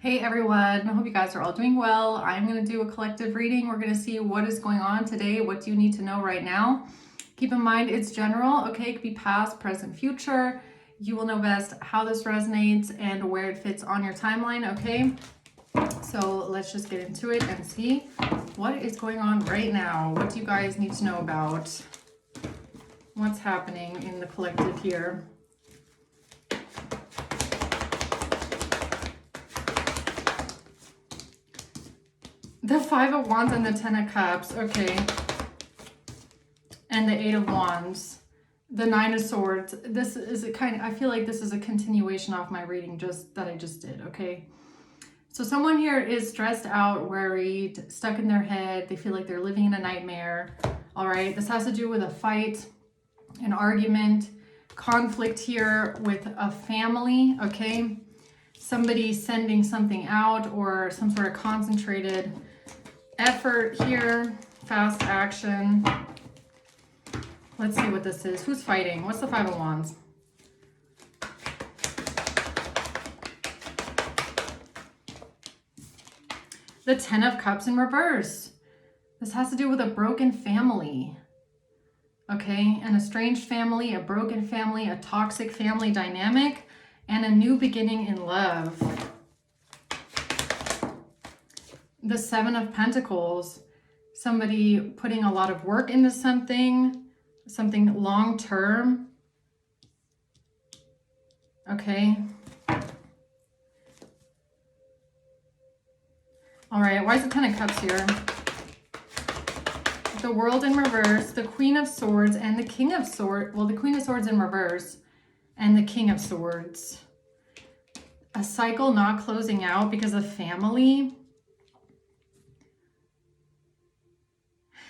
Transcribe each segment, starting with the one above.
Hey everyone, I hope you guys are all doing well. I'm going to do a collective reading. We're going to see what is going on today. What do you need to know right now? Keep in mind it's general, okay? It could be past, present, future. You will know best how this resonates and where it fits on your timeline, okay? So let's just get into it and see what is going on right now. What do you guys need to know about what's happening in the collective here? The Five of Wands and the Ten of Cups, okay. And the Eight of Wands, the Nine of Swords. This is a kind of, I feel like this is a continuation of my reading that I just did, okay. So someone here is stressed out, worried, stuck in their head. They feel like they're living in a nightmare, all right. This has to do with a fight, an argument, conflict here with a family, okay. Somebody sending something out or some sort of concentrated effort here, fast action. Let's see what this is. Who's fighting? What's the Five of Wands? The Ten of Cups in reverse. This has to do with a broken family. Okay, an estranged family, a broken family, a toxic family dynamic, and a new beginning in love. The Seven of Pentacles, somebody putting a lot of work into something long-term. Okay. All right, why is the Ten of Cups here? The World in reverse, the Queen of Swords, and the King of Swords. Well, the Queen of Swords in reverse, and the King of Swords. A cycle not closing out because of family.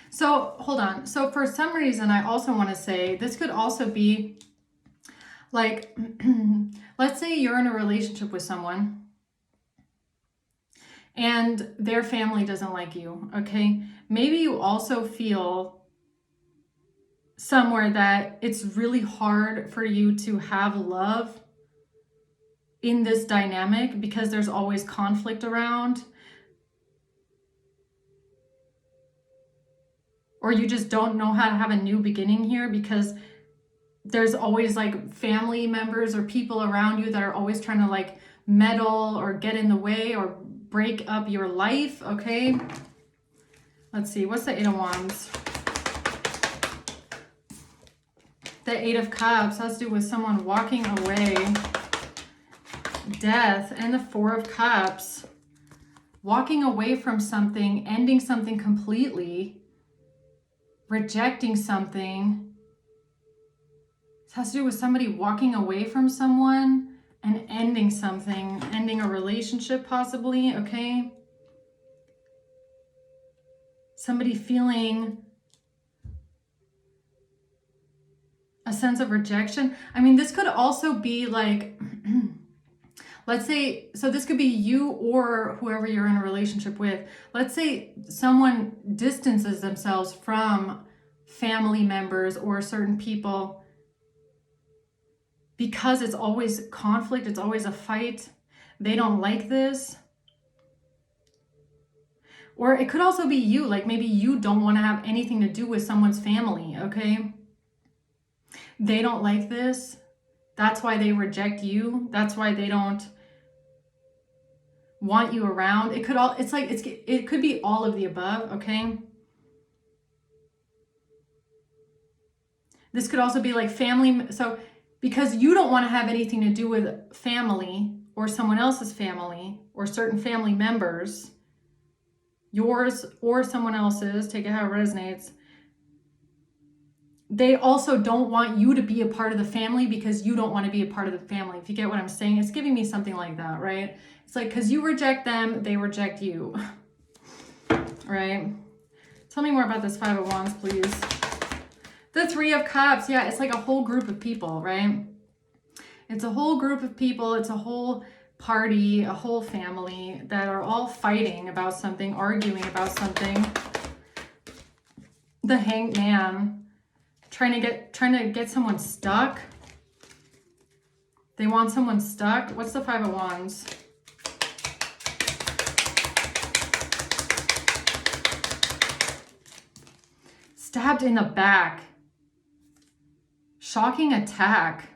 So hold on. So for some reason, I also want to say this could also be like, let's say you're in a relationship with someone and their family doesn't like you. Okay. Maybe you also feel somewhere that it's really hard for you to have love in this dynamic because there's always conflict around. Or you just don't know how to have a new beginning here because there's always like family members or people around you that are always trying to like meddle or get in the way or break up your life, okay? Let's see, what's the Eight of Wands? The Eight of Cups has to do with someone walking away. Death and the Four of Cups. Walking away from something, ending something completely. Rejecting something. This has to do with somebody walking away from someone and ending something, ending a relationship possibly, okay? Somebody feeling a sense of rejection. I mean, this could also be like, let's say, so this could be you or whoever you're in a relationship with. Let's say someone distances themselves from family members or certain people because it's always conflict, it's always a fight. They don't like this. Or it could also be you, like maybe you don't want to have anything to do with someone's family, okay? They don't like this. That's why they reject you. That's why they don't want you around. It could be all of the above, okay? This could also be like family. So because you don't want to have anything to do with family or someone else's family or certain family members, yours or someone else's, take it how it resonates. They also don't want you to be a part of the family because you don't want to be a part of the family. If you get what I'm saying, it's giving me something like that, right? It's like, because you reject them, they reject you, right? Tell me more about this Five of Wands, please. The Three of Cups, yeah, it's like a whole group of people, right? It's a whole group of people. It's a whole party, a whole family that are all fighting about something, arguing about something. The Hanged Man. Trying to get someone stuck. They want someone stuck. What's the Five of Wands? Stabbed in the back. Shocking attack.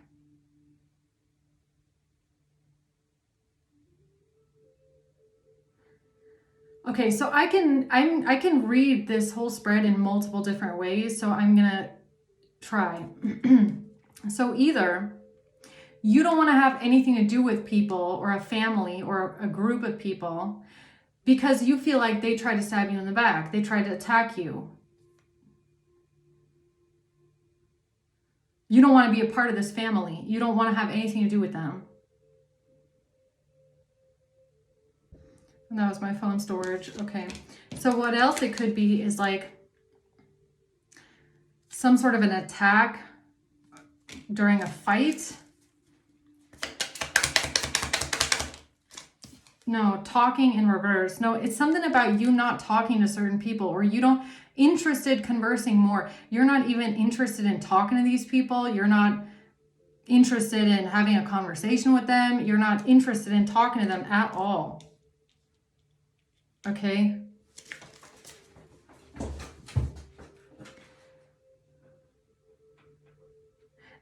Okay, so I can read this whole spread in multiple different ways, so I'm gonna try. So either you don't want to have anything to do with people or a family or a group of people because you feel like they tried to stab you in the back, they tried to attack you. You don't want to be a part of this family. You don't want to have anything to do with them. And that was my phone storage. Okay. So what else it could be is like some sort of an attack during a fight. No, talking in reverse. No, it's something about you not talking to certain people, or you don't interested conversing more. You're not even interested in talking to these people. You're not interested in having a conversation with them. You're not interested in talking to them at all. Okay?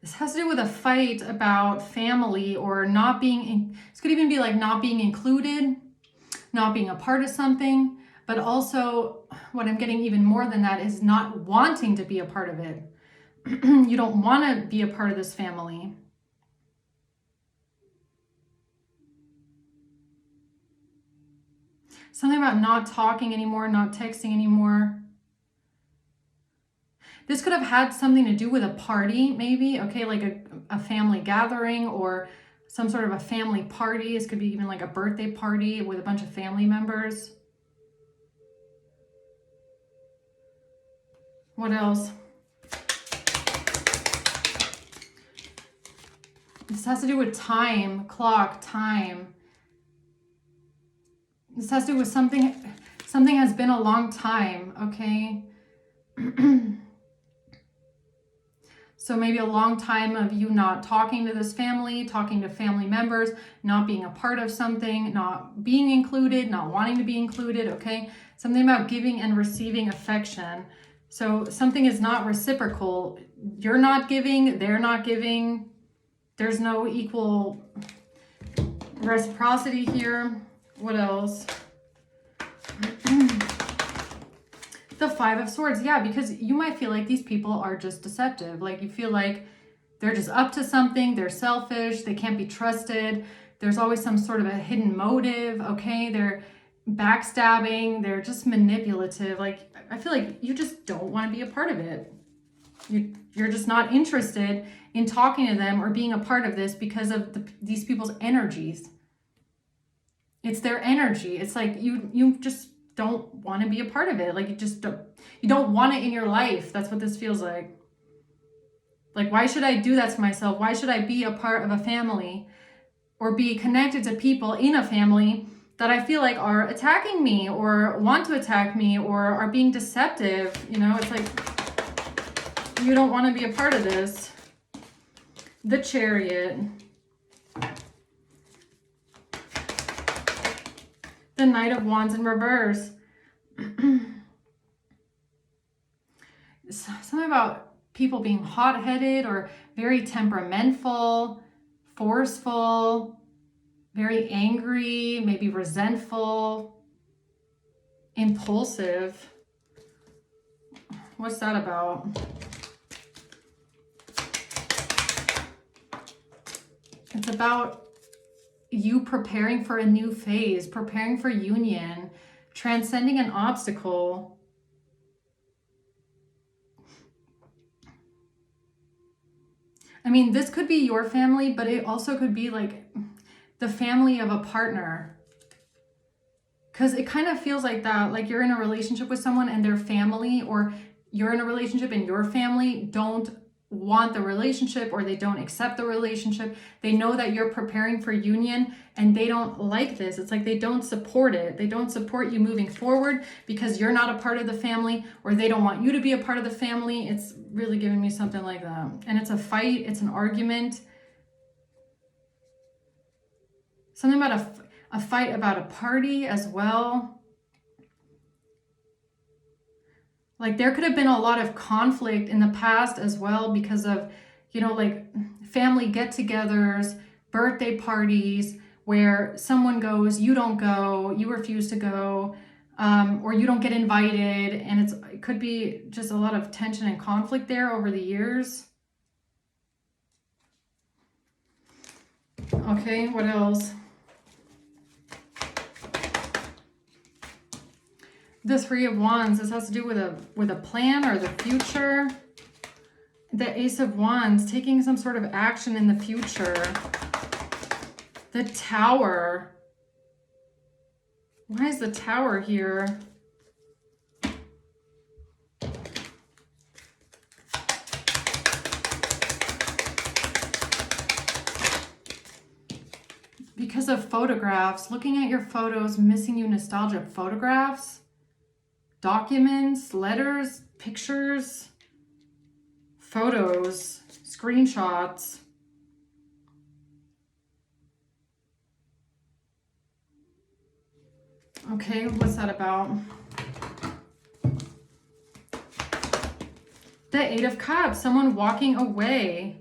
This has to do with a fight about family or not being, this could even be like not being included, not being a part of something, but also what I'm getting even more than that is not wanting to be a part of it. You don't want to be a part of this family. Something about not talking anymore, not texting anymore. This could have had something to do with a party, maybe, okay, like a family gathering or some sort of a family party. This could be even like a birthday party with a bunch of family members. What else? This has to do with time, clock, time. This has to do with something has been a long time, okay? So maybe a long time of you not talking to this family, talking to family members, not being a part of something, not being included, not wanting to be included, okay? Something about giving and receiving affection. So something is not reciprocal. You're not giving, they're not giving. There's no equal reciprocity here. What else? The Five of Swords, yeah, because you might feel like these people are just deceptive. Like you feel like they're just up to something, they're selfish, they can't be trusted. There's always some sort of a hidden motive, okay? They're backstabbing, they're just manipulative. Like I feel like you just don't want to be a part of it. You're just not interested in talking to them or being a part of this because of these people's energies. It's their energy. It's like you just don't want to be a part of it. Like you don't want it in your life. That's what this feels like. Like, why should I do that to myself? Why should I be a part of a family or be connected to people in a family that I feel like are attacking me or want to attack me or are being deceptive? You know, it's like you don't want to be a part of this. The Chariot. The Knight of Wands in reverse. Something about people being hot-headed or very temperamental, forceful, very angry, maybe resentful, impulsive. What's that about? It's about you preparing for a new phase, preparing for union, transcending an obstacle. I mean, this could be your family, but it also could be like the family of a partner. Because it kind of feels like that, like you're in a relationship with someone and their family, or you're in a relationship and your family don't want the relationship or they don't accept the relationship. They know that you're preparing for union and they don't like this. It's like they don't support it. They don't support you moving forward because you're not a part of the family, or they don't want you to be a part of the family. It's really giving me something like that. And it's a fight. It's an argument. Something about a fight about a party as well. Like there could have been a lot of conflict in the past as well because of, like family get-togethers, birthday parties, where someone goes, you don't go, you refuse to go, or you don't get invited. And it could be just a lot of tension and conflict there over the years. Okay, what else? The Three of Wands, this has to do with a plan or the future. The Ace of Wands, taking some sort of action in the future. The Tower. Why is the Tower here? Because of photographs, looking at your photos, missing you nostalgic photographs, documents, letters, pictures, photos, screenshots. Okay, what's that about? The Eight of Cups, someone walking away.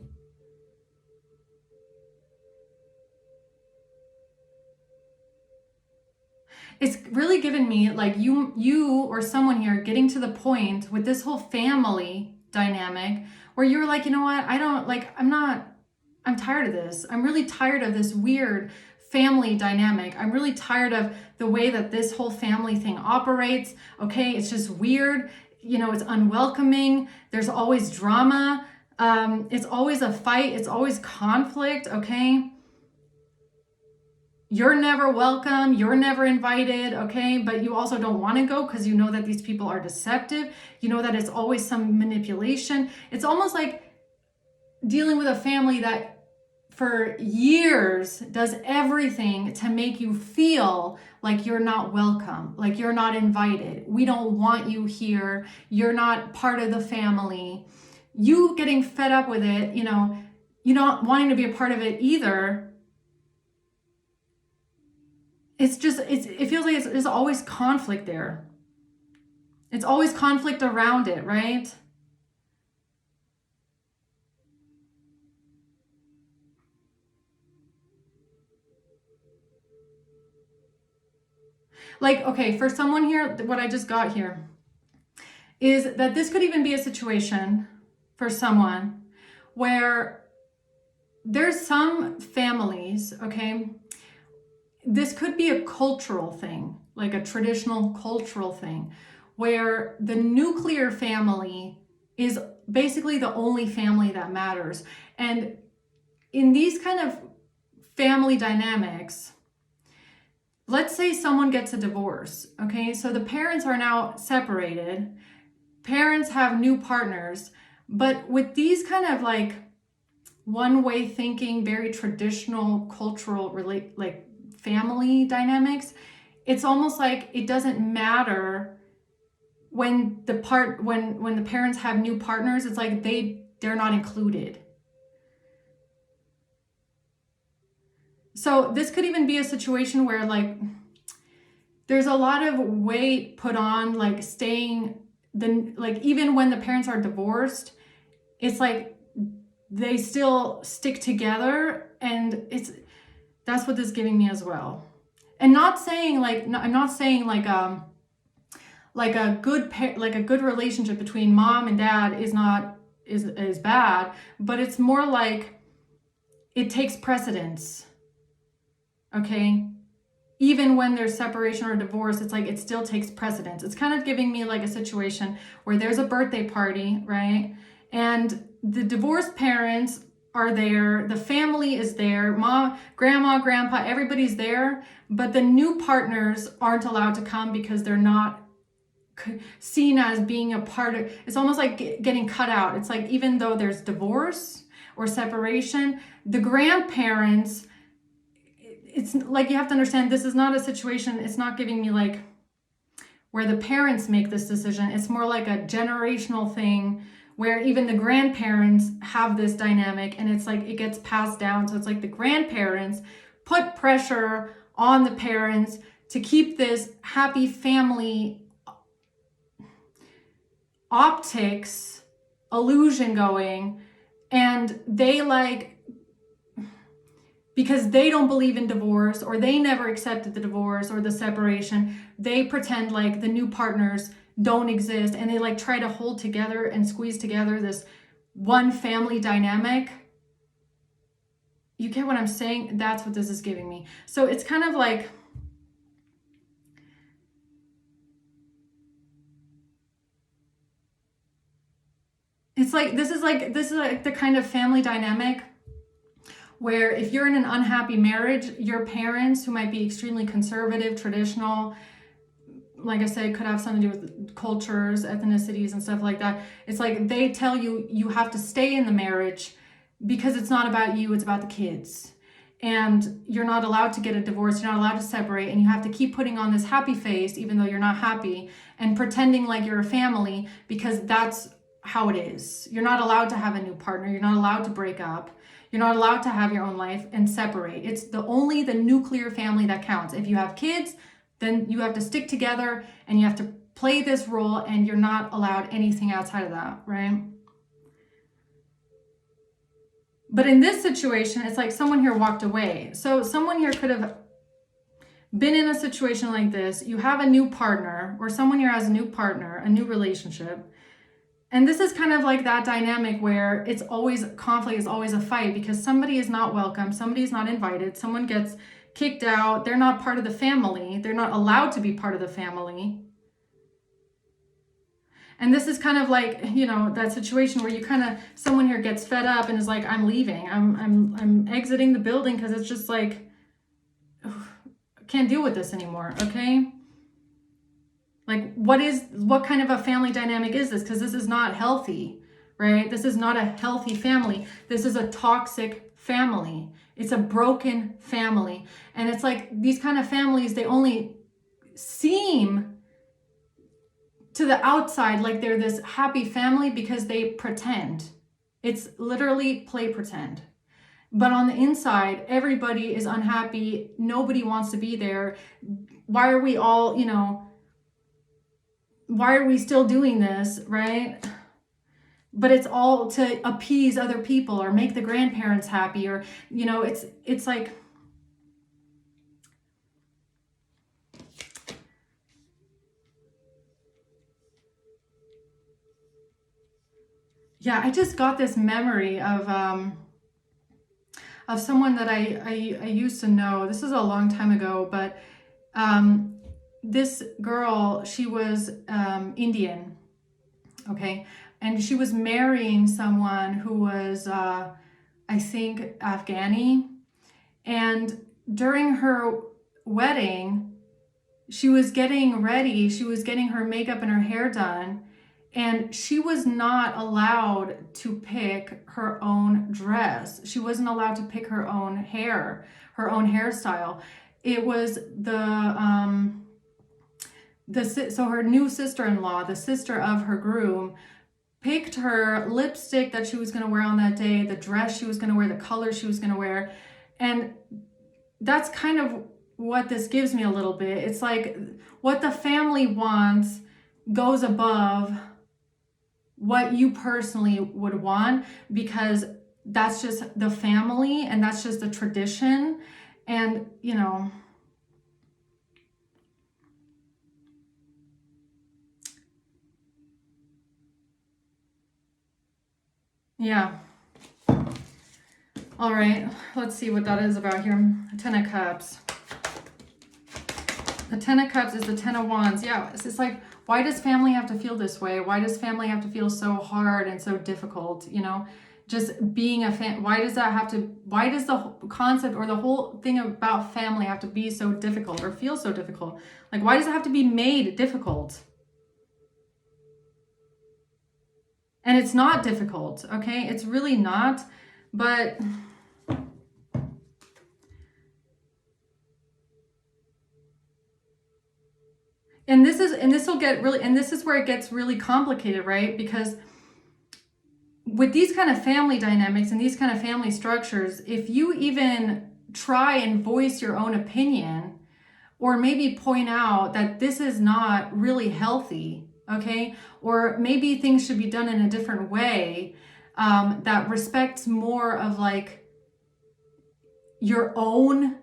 It's really given me like you or someone here getting to the point with this whole family dynamic where you're like, you know what? I'm tired of this. I'm really tired of this weird family dynamic. I'm really tired of the way that this whole family thing operates. Okay, it's just weird. It's unwelcoming. There's always drama. It's always a fight. It's always conflict. Okay. You're never welcome. You're never invited. Okay. But you also don't want to go because you know that these people are deceptive. You know that it's always some manipulation. It's almost like dealing with a family that for years does everything to make you feel like you're not welcome, like you're not invited. We don't want you here. You're not part of the family. You getting fed up with it, you not wanting to be a part of it either. It feels like there's always conflict there. It's always conflict around it, right? Like, okay, for someone here, what I just got here is that this could even be a situation for someone where there's some families, okay? This could be a cultural thing, like a traditional cultural thing, where the nuclear family is basically the only family that matters. And in these kind of family dynamics, let's say someone gets a divorce, okay? So the parents are now separated. Parents have new partners. But with these kind of like one-way thinking, very traditional cultural family dynamics, it's almost like it doesn't matter when the parents have new partners. It's like they're not included. So this could even be a situation where like there's a lot of weight put on like staying even when the parents are divorced, it's like they still stick together, and that's what this is giving me as well. And not saying I'm not saying like a good relationship between mom and dad is bad, but it's more like it takes precedence. Okay? Even when there's separation or divorce, it's like it still takes precedence. It's kind of giving me like a situation where there's a birthday party, right? And the divorced parents are there, the family is there, mom, grandma, grandpa, everybody's there, but the new partners aren't allowed to come because they're not seen as being a part of, it's almost like getting cut out. It's like even though there's divorce or separation, the grandparents, it's like you have to understand this is not a situation, it's not giving me like where the parents make this decision. It's more like a generational thing where even the grandparents have this dynamic, and it's like it gets passed down. So it's like the grandparents put pressure on the parents to keep this happy family optics illusion going, and they like, because they don't believe in divorce, or they never accepted the divorce or the separation, they pretend like the new partners don't exist, and they like try to hold together and squeeze together this one family dynamic. You get what I'm saying? That's what this is giving me. So it's kind of like, it's like, this is like the kind of family dynamic where if you're in an unhappy marriage, your parents, who might be extremely conservative, traditional, like I said, could have something to do with cultures, ethnicities, and stuff like that. It's like they tell you you have to stay in the marriage because it's not about you, it's about the kids. And you're not allowed to get a divorce, you're not allowed to separate, and you have to keep putting on this happy face even though you're not happy, and pretending like you're a family because that's how it is. You're not allowed to have a new partner, you're not allowed to break up, you're not allowed to have your own life and separate. It's only the nuclear family that counts. If you have kids, then you have to stick together and you have to play this role, and you're not allowed anything outside of that, right? But in this situation, it's like someone here walked away. So someone here could have been in a situation like this. You have a new partner, or someone here has a new partner, a new relationship. And this is kind of like that dynamic where it's always conflict, is always a fight, because somebody is not welcome, somebody is not invited, someone gets kicked out, they're not part of the family, they're not allowed to be part of the family. And this is kind of like, you know, that situation where you kind of, someone here gets fed up and is like, I'm leaving, I'm exiting the building, because it's just like, ugh, can't deal with this anymore, okay? Like, what kind of a family dynamic is this? Because this is not healthy, right? This is not a healthy family. This is a toxic family. It's a broken family. And it's like these kind of families, they only seem to the outside like they're this happy family because they pretend. It's literally play pretend. But on the inside, everybody is unhappy. Nobody wants to be there. Why are we all, you know, why are we still doing this, right? But it's all to appease other people or make the grandparents happy, or, you know, it's like, yeah, I just got this memory of someone that I used to know. This is a long time ago, but this girl, she was Indian, okay? And she was marrying someone who was, I think, Afghani. And during her wedding, she was getting ready. She was getting her makeup and her hair done. And she was not allowed to pick her own dress. She wasn't allowed to pick her own hair, her own hairstyle. It was so her new sister-in-law, the sister of her groom, picked her lipstick that she was going to wear on that day, the dress she was going to wear, the color she was going to wear. And that's kind of what this gives me a little bit. It's like what the family wants goes above what you personally would want, because that's just the family and that's just the tradition. And, you know, yeah. All right, let's see what that is about here. Ten of Cups. The Ten of Cups is the Ten of Wands. Yeah, it's just like, why does family have to feel this way? Why does family have to feel so hard and so difficult? You know, just being a why does that have to, why does the concept or the whole thing about family have to be so difficult or feel so difficult? Like, why does it have to be made difficult? And it's not difficult, okay? It's really not, but this is where it gets really complicated, right? Because with these kind of family dynamics and these kind of family structures, if you even try and voice your own opinion, or maybe point out that this is not really healthy, okay? Or maybe things should be done in a different way that respects more of like your own,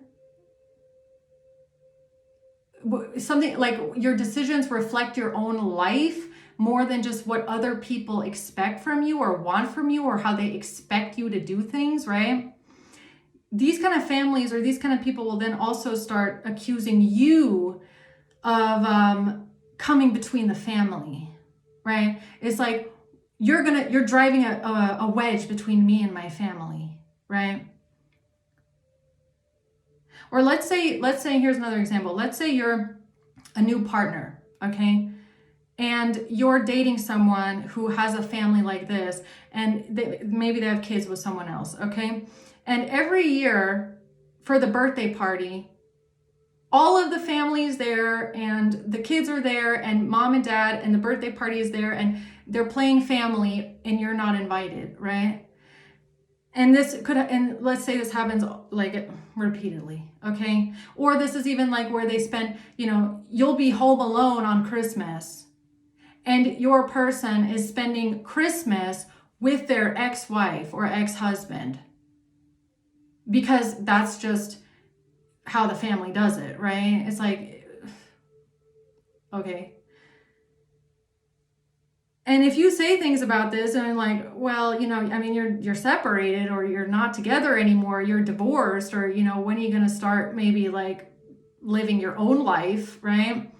something like your decisions reflect your own life more than just what other people expect from you or want from you or how they expect you to do things, right? These kind of families or these kind of people will then also start accusing you of coming between the family, right? It's like you're driving a wedge between me and my family, right? Or let's say here's another example. Let's say you're a new partner, okay? And you're dating someone who has a family like this, and maybe they have kids with someone else, okay? And every year for the birthday party, all of the family is there and the kids are there and mom and dad and the birthday party is there and they're playing family and you're not invited, right? And let's say this happens like repeatedly, okay? Or this is even like where they spend, you'll be home alone on Christmas and your person is spending Christmas with their ex-wife or ex-husband because that's just how the family does it, right? It's like, okay. And if you say things about this and like, well, you're separated or you're not together anymore, you're divorced, or, when are you going to start maybe like living your own life, right?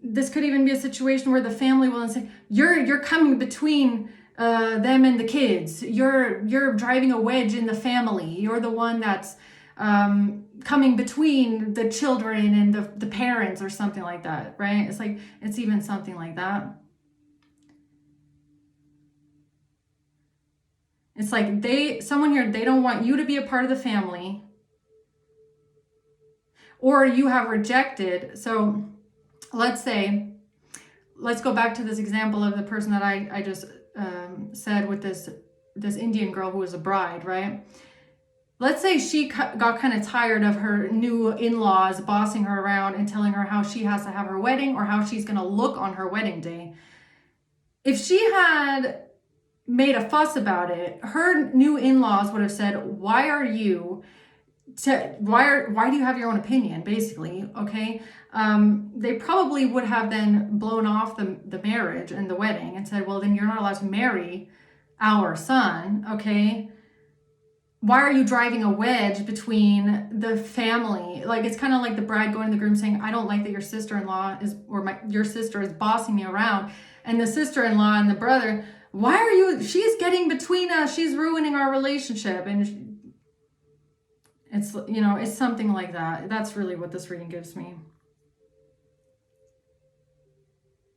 This could even be a situation where the family will say, you're coming between them and the kids. You're driving a wedge in the family. You're the one that's coming between the children and the parents or something like that, right? It's like, it's even something like that. It's like someone here, they don't want you to be a part of the family, or you have rejected. So let's go back to this example of the person that I just said with this Indian girl who was a bride, right? Let's say she got kind of tired of her new in-laws bossing her around and telling her how she has to have her wedding or how she's going to look on her wedding day. If she had made a fuss about it, her new in-laws would have said, why do you have your own opinion, basically, okay? They probably would have then blown off the marriage and the wedding and said, well, then you're not allowed to marry our son, okay? Why are you driving a wedge between the family? Like, it's kind of like the bride going to the groom saying, I don't like that your sister-in-law your sister is bossing me around. And the sister-in-law and the brother, she's getting between us. She's ruining our relationship. And it's something like that. That's really what this reading gives me.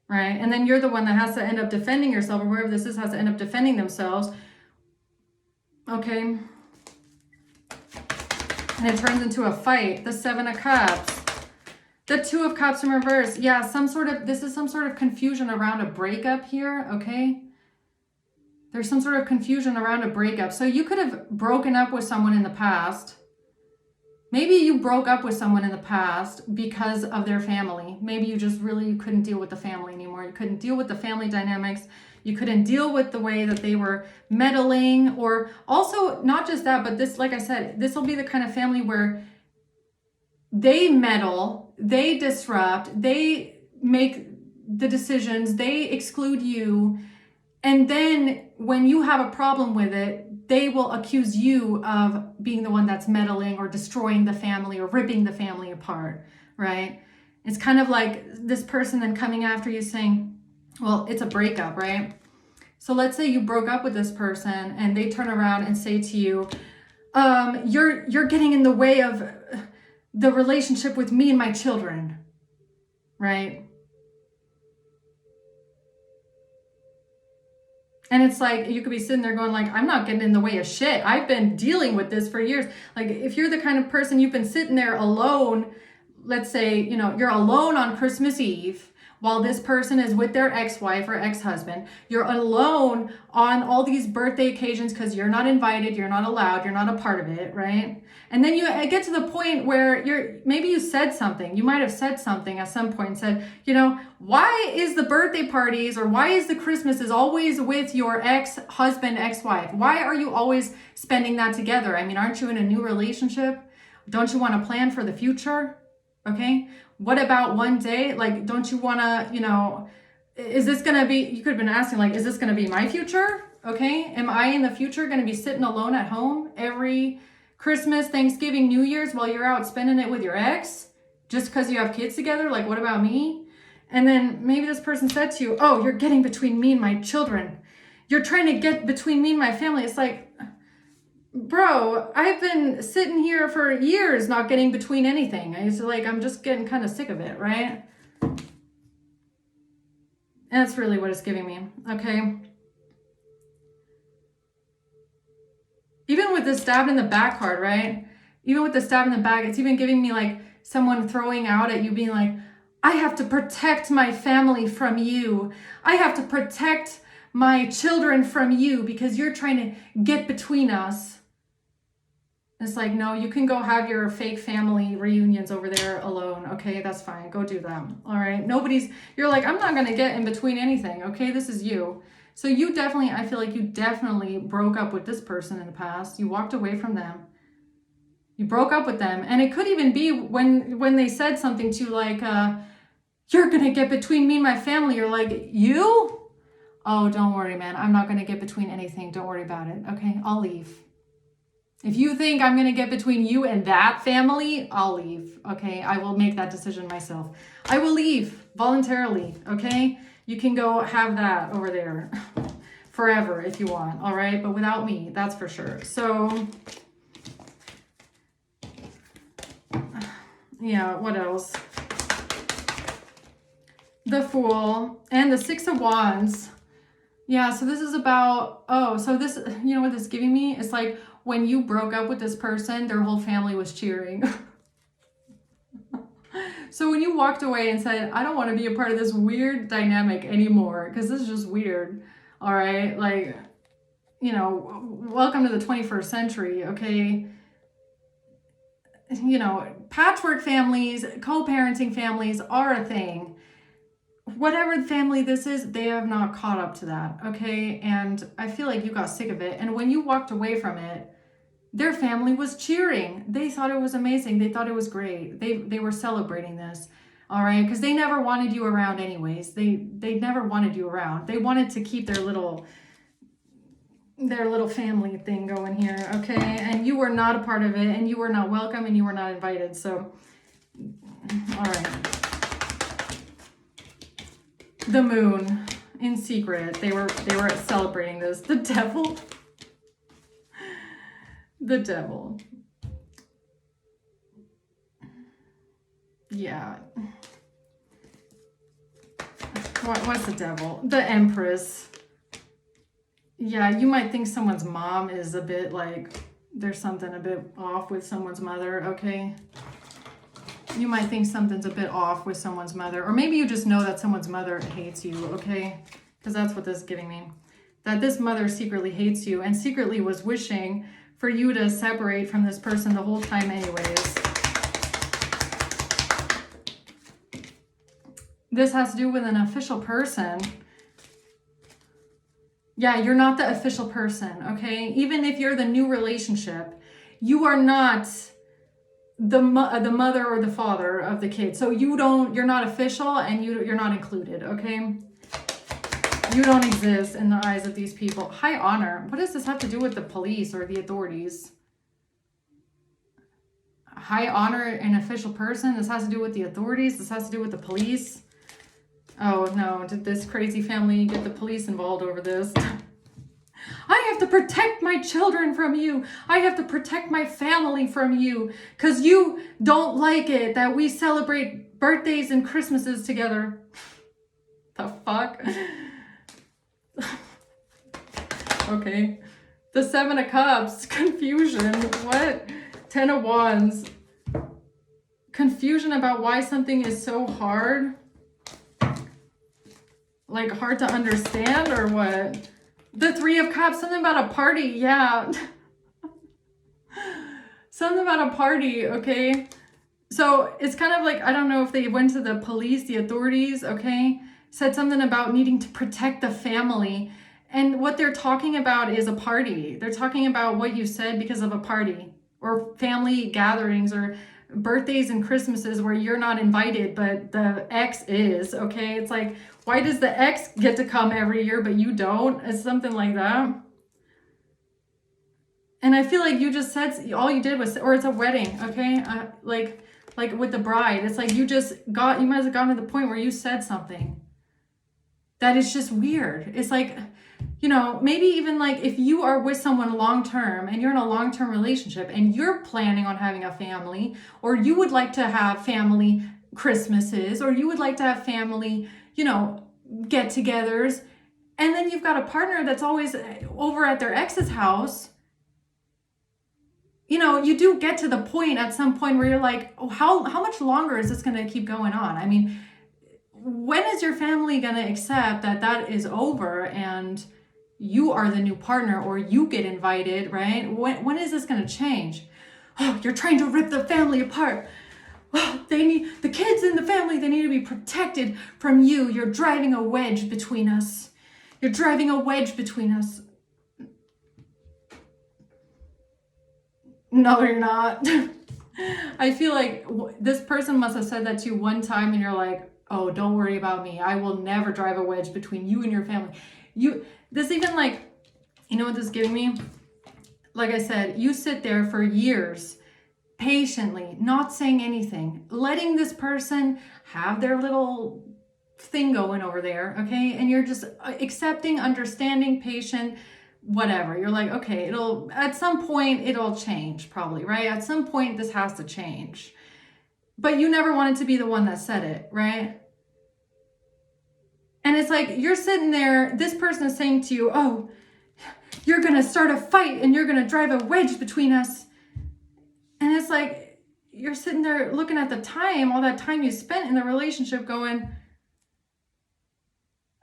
Right? And then you're the one that has to end up defending yourself, or whoever this is has to end up defending themselves. Okay? And it turns into a fight. The Seven of Cups. The Two of Cups in reverse. Yeah, this is some sort of confusion around a breakup here, okay? There's some sort of confusion around a breakup. So you could have broken up with someone in the past. Maybe you broke up with someone in the past because of their family. Maybe you just really couldn't deal with the family anymore. You couldn't deal with the family dynamics. You couldn't deal with the way that they were meddling, or also not just that, but this, like I said, this will be the kind of family where they meddle, they disrupt, they make the decisions, they exclude you. And then when you have a problem with it, they will accuse you of being the one that's meddling or destroying the family or ripping the family apart, right? It's kind of like this person then coming after you saying, well, it's a breakup, right? So let's say you broke up with this person and they turn around and say to you, you're getting in the way of the relationship with me and my children, right? And it's like, you could be sitting there going like, I'm not getting in the way of shit. I've been dealing with this for years. Like, if you're the kind of person, you've been sitting there alone, let's say, you're alone on Christmas Eve, while this person is with their ex-wife or ex-husband. You're alone on all these birthday occasions because you're not invited, you're not allowed, you're not a part of it, right? And then you get to the point where maybe you said something. You might have said something at some point and said, you know, why is the birthday parties or why is the Christmas is always with your ex-husband, ex-wife? Why are you always spending that together? I mean, aren't you in a new relationship? Don't you want to plan for the future? Okay. What about one day? Like, don't you want to, you know, is this going to be, you could have been asking, like, is this going to be my future? Okay. Am I in the future going to be sitting alone at home every Christmas, Thanksgiving, New Year's while you're out spending it with your ex just because you have kids together? Like, what about me? And then maybe this person said to you, oh, you're getting between me and my children. You're trying to get between me and my family. It's like, bro, I've been sitting here for years not getting between anything. I'm just getting kind of sick of it, right? And that's really what it's giving me, okay? Even with the stab in the back card, right? Even with the stab in the back, it's even giving me like someone throwing out at you being like, I have to protect my family from you. I have to protect my children from you because you're trying to get between us. It's like, no, you can go have your fake family reunions over there alone. Okay, that's fine. Go do them. All right. You're like, I'm not going to get in between anything. Okay, this is you. So I feel like you definitely broke up with this person in the past. You walked away from them. You broke up with them. And it could even be when they said something to you like, you're going to get between me and my family. You're like, you? Oh, don't worry, man. I'm not going to get between anything. Don't worry about it. Okay, I'll leave. If you think I'm going to get between you and that family, I'll leave. Okay, I will make that decision myself. I will leave voluntarily. Okay, you can go have that over there forever if you want. All right, but without me, that's for sure. So, yeah, what else? The Fool and the Six of Wands. Yeah, so this is about, this, you know what this is giving me? It's like when you broke up with this person, their whole family was cheering. So when you walked away and said, I don't want to be a part of this weird dynamic anymore, because this is just weird, all right? Like, you know, welcome to the 21st century, okay? You know, patchwork families, co-parenting families are a thing. Whatever family this is, they have not caught up to that, okay? And I feel like you got sick of it. And when you walked away from it, their family was cheering. They thought it was amazing. They thought it was great. They were celebrating this, all right? Because they never wanted you around anyways. They never wanted you around. They wanted to keep their little family thing going here, okay? And you were not a part of it, and you were not welcome, and you were not invited. So, all right. The Moon, in secret, they were celebrating this. The Devil. The Devil. Yeah. What's the Devil? The Empress. Yeah, you might think someone's mom is a bit like, there's something a bit off with someone's mother, okay? You might think something's a bit off with someone's mother. Or maybe you just know that someone's mother hates you, okay? Because that's what this is giving me. That this mother secretly hates you and secretly was wishing for you to separate from this person the whole time anyways. This has to do with an official person. Yeah, you're not the official person, okay? Even if you're the new relationship, you are not the mother or the father of the kid. So you're not official and you're not included, okay? You don't exist in the eyes of these people. High honor. What does this have to do with the police or the authorities? High honor, an official person. This has to do with the authorities. This has to do with the police. Oh no, did this crazy family get the police involved over this? I have to protect my children from you. I have to protect my family from you because you don't like it that we celebrate birthdays and Christmases together. The fuck? Okay. The Seven of Cups. Confusion. What? Ten of Wands. Confusion about why something is so hard. Like hard to understand or what? The Three of Cups, something about a party. Yeah. Something about a party, okay? So it's kind of like, I don't know if they went to the police, the authorities, okay? Said something about needing to protect the family. And what they're talking about is a party. They're talking about what you said because of a party or family gatherings or birthdays and Christmases where you're not invited, but the ex is, okay? It's like, why does the ex get to come every year, but you don't? It's something like that. And I feel like you just said, all you did was, or it's a wedding, okay? Like with the bride, it's like you might have gotten to the point where you said something that is just weird. It's like, you know, maybe even like if you are with someone long-term and you're in a long-term relationship and you're planning on having a family, or you would like to have family Christmases, or you would like to have family, you know, get-togethers, and then you've got a partner that's always over at their ex's house. You know, you do get to the point at some point where you're like, oh, how much longer is this going to keep going on? I mean, when is your family going to accept that that is over and you are the new partner, or you get invited, right? When is this going to change? Oh, you're trying to rip the family apart. Oh, the kids in the family, they need to be protected from you. You're driving a wedge between us. You're driving a wedge between us. No, you're not. I feel like this person must have said that to you one time and you're like, oh, don't worry about me. I will never drive a wedge between you and your family. This even like, you know what this is giving me? Like I said, you sit there for years, patiently, not saying anything, letting this person have their little thing going over there, okay? And you're just accepting, understanding, patient, whatever. You're like, okay, at some point it'll change probably, right? At some point this has to change. But you never wanted to be the one that said it, right? And it's like, you're sitting there, this person is saying to you, oh, you're going to start a fight and you're going to drive a wedge between us. And it's like, you're sitting there looking at the time, all that time you spent in the relationship going,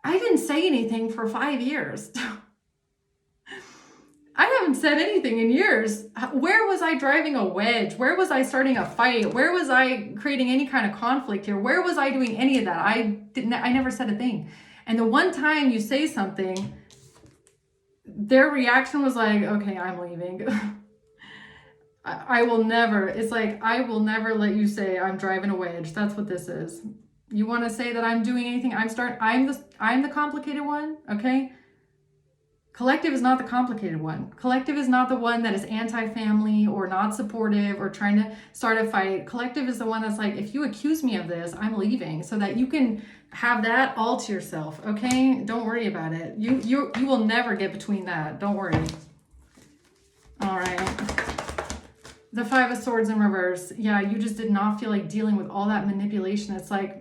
I didn't say anything for 5 years. I haven't said anything in years. Where was I driving a wedge? Where was I starting a fight? Where was I creating any kind of conflict here? Where was I doing any of that? I never said a thing. And the one time you say something, their reaction was like, okay, I'm leaving. I will never, it's like, I will never let you say I'm driving a wedge. That's what this is. You want to say that I'm doing anything? I'm the complicated one, okay? Collective is not the complicated one. Collective is not the one that is anti-family or not supportive or trying to start a fight. Collective is the one that's like, if you accuse me of this, I'm leaving, so that you can have that all to yourself, okay? Don't worry about it. You will never get between that. Don't worry. All right. The Five of Swords in reverse. Yeah, you just did not feel like dealing with all that manipulation. It's like,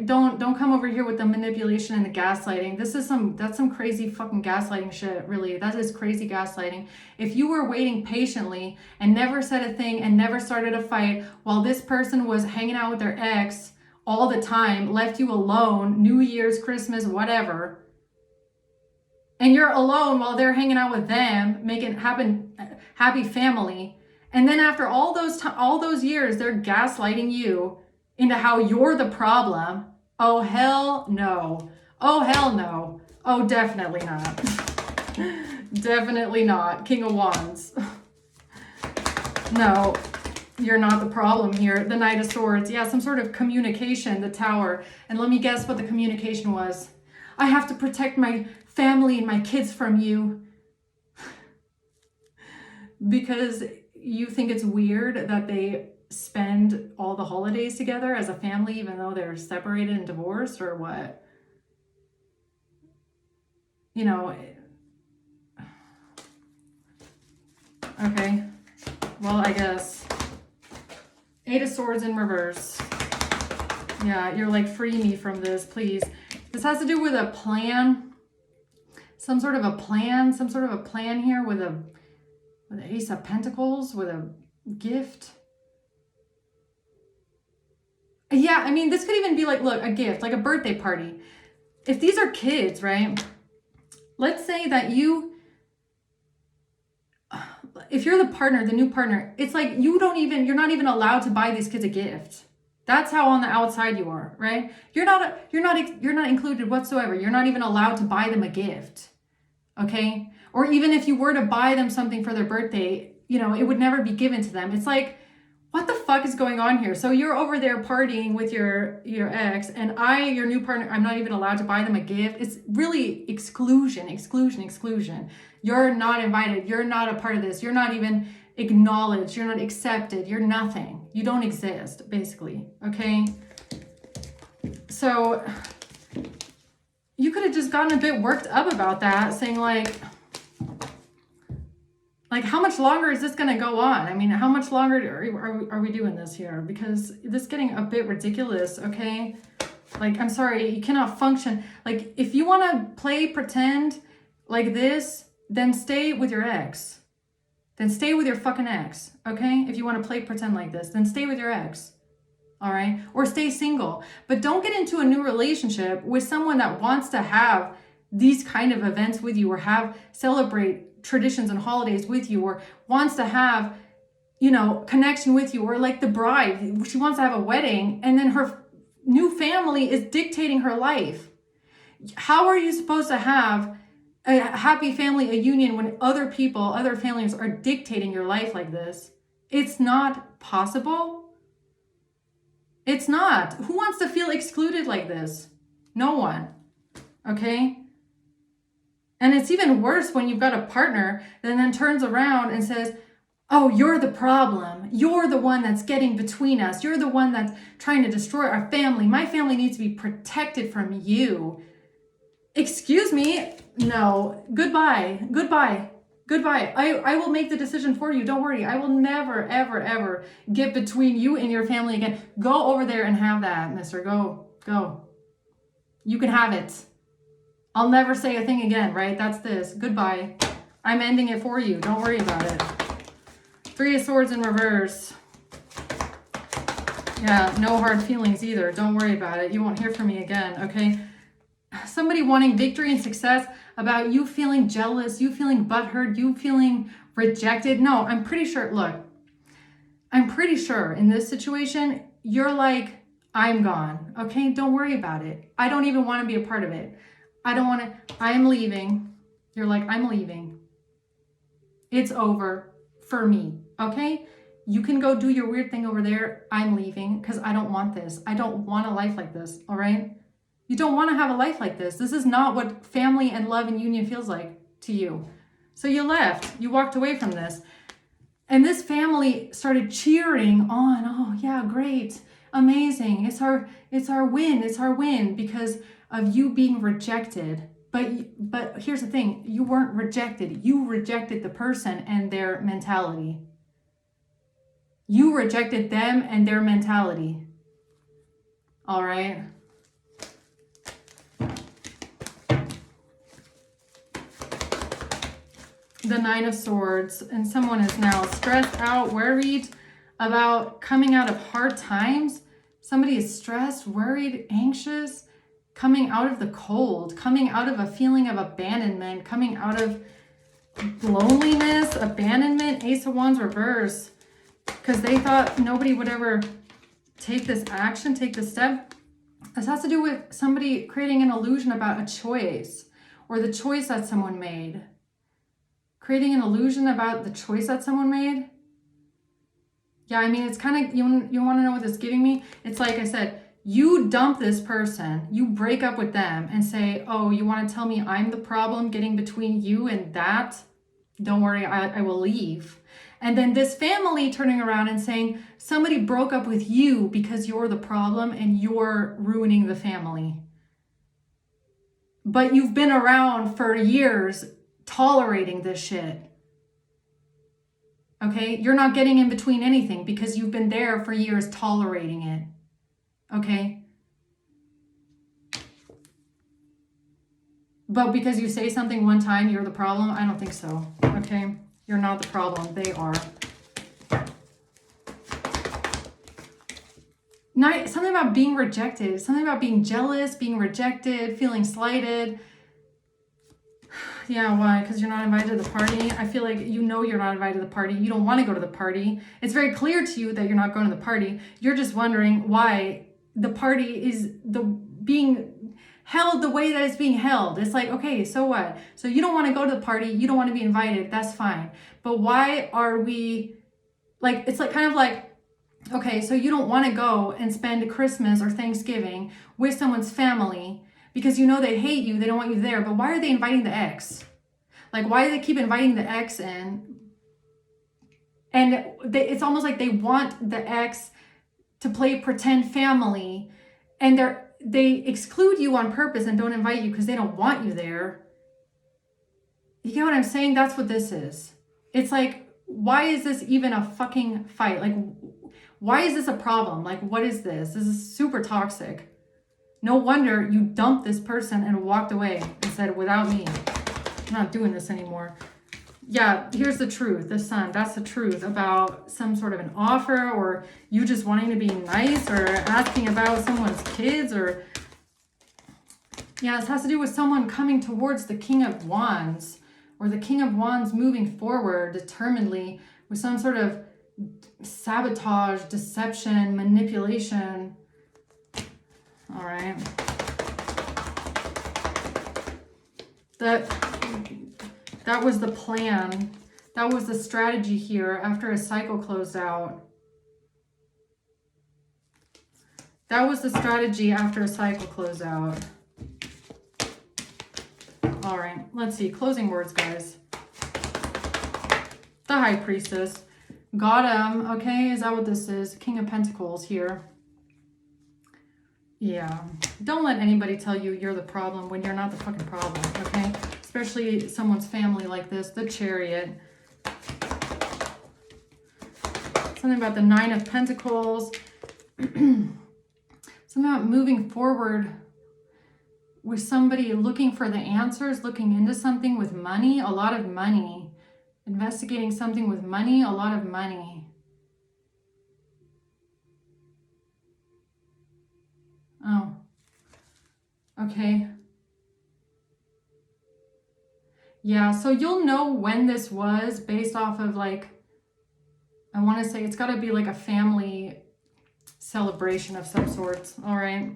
don't come over here with the manipulation and the gaslighting. That's some crazy fucking gaslighting shit, really. That is crazy gaslighting. If you were waiting patiently and never said a thing and never started a fight while this person was hanging out with their ex all the time, left you alone, New Year's, Christmas, whatever, and you're alone while they're hanging out with them, making happy family, and then after all those years, they're gaslighting you into how you're the problem. Oh, hell no. Oh, hell no. Oh, definitely not. Definitely not. King of Wands. No, you're not the problem here. The Knight of Swords. Yeah, some sort of communication, the Tower. And let me guess what the communication was. I have to protect my family and my kids from you. Because you think it's weird that they spend all the holidays together as a family, even though they're separated and divorced, or what? You know, okay, well, I guess. Eight of Swords in reverse. Yeah, you're like, free me from this, please. This has to do with a plan, some sort of a plan here with the Ace of Pentacles, with a gift. Yeah, I mean, this could even be like, look, a gift, like a birthday party. If these are kids, right? Let's say that if you're the partner, the new partner, it's like you're not even allowed to buy these kids a gift. That's how on the outside you are, right? You're not included whatsoever. You're not even allowed to buy them a gift. Okay? Or even if you were to buy them something for their birthday, it would never be given to them. It's like, what the fuck is going on here? So you're over there partying with your ex, and your new partner, I'm not even allowed to buy them a gift. It's really exclusion. You're not invited. You're not a part of this. You're not even acknowledged. You're not accepted. You're nothing. You don't exist, basically. Okay? So you could have just gotten a bit worked up about that, saying like, how much longer is this going to go on? I mean, how much longer are we doing this here? Because this is getting a bit ridiculous, okay? Like, I'm sorry, you cannot function. Like, if you want to play pretend like this, then stay with your ex. Then stay with your fucking ex, okay? If you want to play pretend like this, then stay with your ex, all right? Or stay single. But don't get into a new relationship with someone that wants to have these kind of events with you, or celebrate traditions and holidays with you, or wants to have, connection with you, or like the bride, she wants to have a wedding, and then her new family is dictating her life. How are you supposed to have a happy family, a union, when other families are dictating your life like this? It's not possible. It's not. Who wants to feel excluded like this? No one. Okay? And it's even worse when you've got a partner that then turns around and says, oh, you're the problem. You're the one that's getting between us. You're the one that's trying to destroy our family. My family needs to be protected from you. Excuse me? No. Goodbye. I will make the decision for you. Don't worry. I will never, ever, ever get between you and your family again. Go over there and have that, mister. Go. You can have it. I'll never say a thing again, right? That's this. Goodbye. I'm ending it for you. Don't worry about it. 3 of Swords in reverse. Yeah, no hard feelings either. Don't worry about it. You won't hear from me again, okay? Somebody wanting victory and success about you feeling jealous, you feeling butthurt, you feeling rejected. No, I'm pretty sure, look, I'm pretty sure in this situation, you're like, I'm gone, okay? Don't worry about it. I don't even want to be a part of it. I'm leaving. You're like, I'm leaving. It's over for me, okay? You can go do your weird thing over there. I'm leaving because I don't want this. I don't want a life like this, all right? You don't want to have a life like this. This is not what family and love and union feels like to you. So you left. You walked away from this. And this family started cheering on. Oh, yeah, great. Amazing. It's our win. It's our win because of you being rejected. But here's the thing. You weren't rejected. You rejected the person and their mentality. You rejected them and their mentality. All right? The 9 of Swords, and someone is now stressed out, worried about coming out of hard times. Somebody is stressed, worried, anxious, coming out of the cold, coming out of a feeling of abandonment, coming out of loneliness, abandonment, Ace of Wands reverse, because they thought nobody would ever take this action, take this step. This has to do with somebody creating an illusion about a choice or the choice that someone made. Creating an illusion about the choice that someone made. Yeah, I mean, it's kind of, you want to know what this is giving me? It's like I said, you dump this person, you break up with them and say, oh, you want to tell me I'm the problem getting between you and that? Don't worry, I will leave. And then this family turning around and saying, somebody broke up with you because you're the problem and you're ruining the family. But you've been around for years tolerating this shit. Okay? You're not getting in between anything because you've been there for years tolerating it. Okay? But because you say something one time, you're the problem? I don't think so. Okay? You're not the problem. They are. something about being rejected, something about being jealous, being rejected, feeling slighted. Yeah, why? Because you're not invited to the party. I feel like you know you're not invited to the party. You don't want to go to the party. It's very clear to you that you're not going to the party. You're just wondering why the party is being held the way that it's being held. It's like, okay, so what? So you don't want to go to the party. You don't want to be invited. That's fine. But why are we like, it's like kind of like, okay, so you don't want to go and spend Christmas or Thanksgiving with someone's family because you know they hate you, they don't want you there, but why are they inviting the ex? Like, why do they keep inviting the ex in? And it's almost like they want the ex to play pretend family, and they exclude you on purpose and don't invite you because they don't want you there. You get what I'm saying? That's what this is. It's like, why is this even a fucking fight? Like, why is this a problem? Like, what is this? This is super toxic. No wonder you dumped this person and walked away and said, without me, I'm not doing this anymore. Yeah, here's the truth, the Sun. That's the truth about some sort of an offer, or you just wanting to be nice, or asking about someone's kids, or... Yeah, this has to do with someone coming towards the King of Wands, or the King of Wands moving forward determinedly with some sort of sabotage, deception, manipulation. All right. That was the plan. That was the strategy here after a cycle closed out. That was the strategy after a cycle closed out. All right, let's see. Closing words, guys. The High Priestess. Got him. Okay, is that what this is? King of Pentacles here. Yeah. Don't let anybody tell you you're the problem when you're not the fucking problem, okay? Especially someone's family like this. The Chariot. Something about the Nine of Pentacles. Something about moving forward with somebody looking for the answers, looking into something with money, a lot of money. Investigating something with money, a lot of money. Oh, okay. Yeah, so you'll know when this was based off of, like, I want to say it's got to be like a family celebration of some sorts. All right.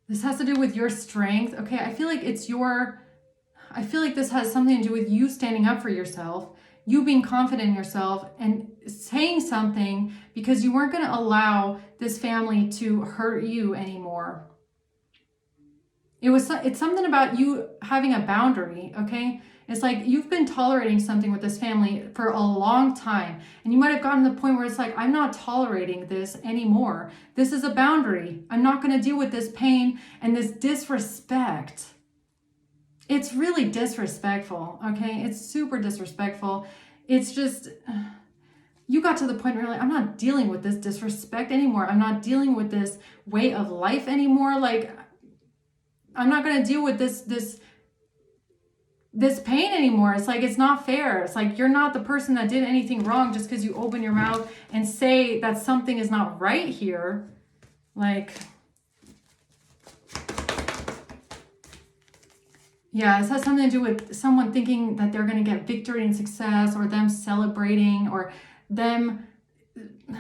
This has to do with your strength. Okay, I feel like I feel like this has something to do with you standing up for yourself, you being confident in yourself and saying something because you weren't going to allow this family to hurt you anymore. It's something about you having a boundary, okay? It's like you've been tolerating something with this family for a long time, and you might have gotten to the point where it's like, I'm not tolerating this anymore. This is a boundary. I'm not going to deal with this pain and this disrespect. It's really disrespectful, okay? It's super disrespectful. It's just, you got to the point where you're like, I'm not dealing with this disrespect anymore. I'm not dealing with this way of life anymore. Like, I'm not going to deal with this pain anymore. It's like, it's not fair. It's like, you're not the person that did anything wrong just because you open your mouth and say that something is not right here. Like, yeah, this has something to do with someone thinking that they're going to get victory and success, or them celebrating, or them,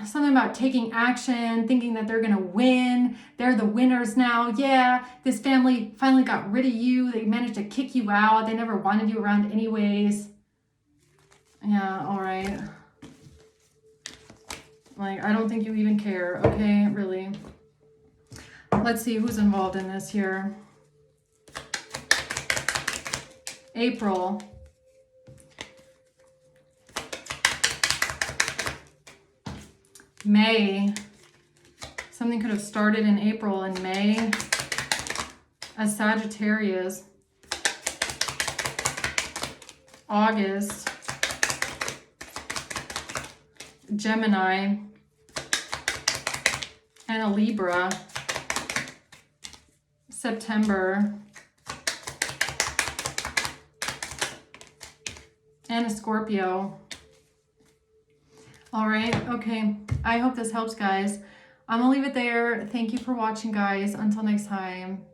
something about taking action, thinking that they're going to win. They're the winners now. Yeah, this family finally got rid of you. They managed to kick you out. They never wanted you around anyways. Yeah, all right. Like, I don't think you even care, okay? Really. Let's see who's involved in this here. April. May. Something could have started in April and May. A Sagittarius. August. Gemini. And a Libra. September. and a Scorpio. All right. Okay. I hope this helps, guys. I'm going to leave it there. Thank you for watching, guys. Until next time.